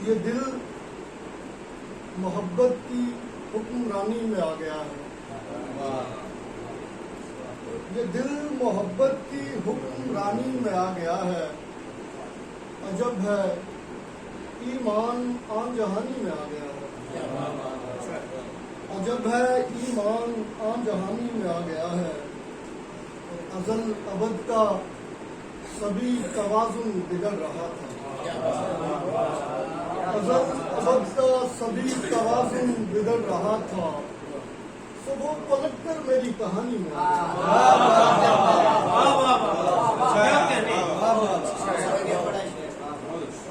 یہ دل محبت کی حکمرانی میں آ گیا ہے، یہ دل محبت کی حکمرانی میں آ گیا ہے، عجب ہے ایمان آن جہانی میں آ گیا ہے، عجب ہے ایمان آن جہانی میں آ گیا ہے، ازل ابد کا سبھی توازن بگڑ رہا تھا، ازل ابد کا سبھی توازن بگڑ رہا تھا، تو وہ پلٹ کر میری کہانی میں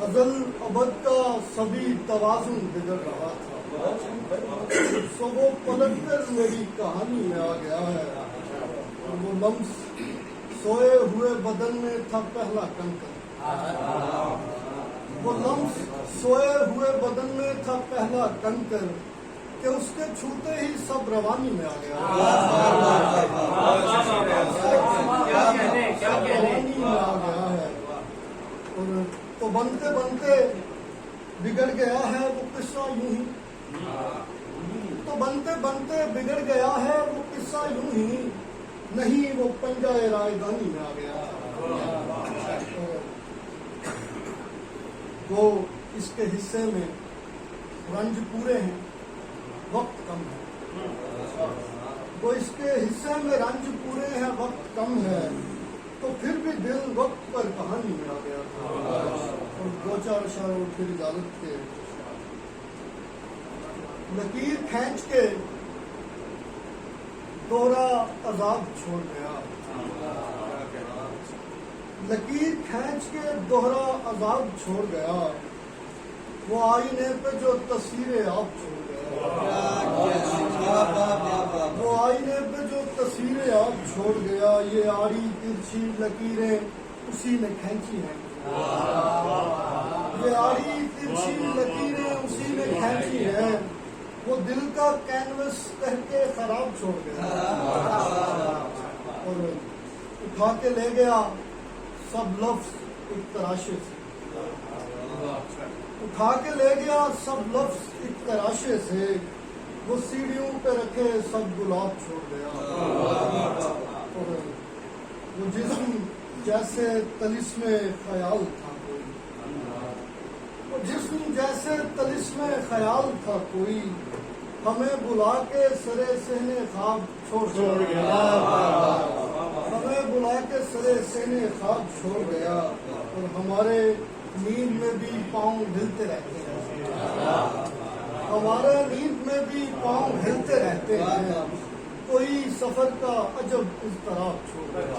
ازل ابد کا سبھی توازن بگڑ رہا تھا، تو وہ پلٹ کر میری کہانی میں آ گیا ہے، اور وہ لمس سوئے ہوئے بدن میں تھا پہلا کنکر، وہ لمس سوئے ہوئے بدن میں تھا پہلا کنکر کہ اس کے چھوتے ہی سب روانی میں آ گیا، روانی میں آ گیا ہے، اور تو بنتے بنتے بگڑ گیا ہے وہ قصہ یوں ہی، تو بنتے بنتے بگڑ گیا ہے وہ قصہ یوں ہی، نہیں وہ پنجہ رائے دانی میں آ گیا، وہ اس کے حصے میں رنج پورے ہیں، وقت کم ہے، وہ اس کے حصے میں رنج پورے ہیں، وقت کم ہے، تو پھر بھی دل وقت پر کہانی میں آ گیا تھا، اور دو چار اشاروں پھر اجازت کے لکیر کھینچ کے دوہرا عذاب چھوڑ گیا، لکیر کھینچ کے دوہرا عذاب چھوڑ گیا، وہ آئینے پہ جو تصویریں آپ چھوڑ گیا، وہ آئینے پہ جو تصویریں آپ چھوڑ گیا، یہ آڑی ترچھی لکیریں اسی نے کھینچی ہیں، یہ آڑی ترچھی لکیریں اسی نے کھینچی ہیں، وہ دل کا کینوس کہہ کے خراب چھوڑ گیا، اور اٹھا کے لے گیا سب لفظ ایک تراشے سے، اٹھا کے لے گیا سب لفظ ایک تراشے سے، وہ سیڑھیوں پہ رکھے سب گلاب چھوڑ گیا، اور وہ جسم جیسے طلسم خیال تھا کوئی، وہ جسم جیسے طلسم خیال تھا کوئی، ہمیں بلا کے سرے سہنے خواب چھوڑ گیا، ہمیں بلا کے سرے سہنے خواب چھوڑ گیا، اور ہمارے نیند میں بھی پاؤں ہلتے رہتے ہیں، ہمارے نیند میں بھی پاؤں ہلتے رہتے ہیں، کوئی سفر کا عجب اضطراب چھوڑ گیا۔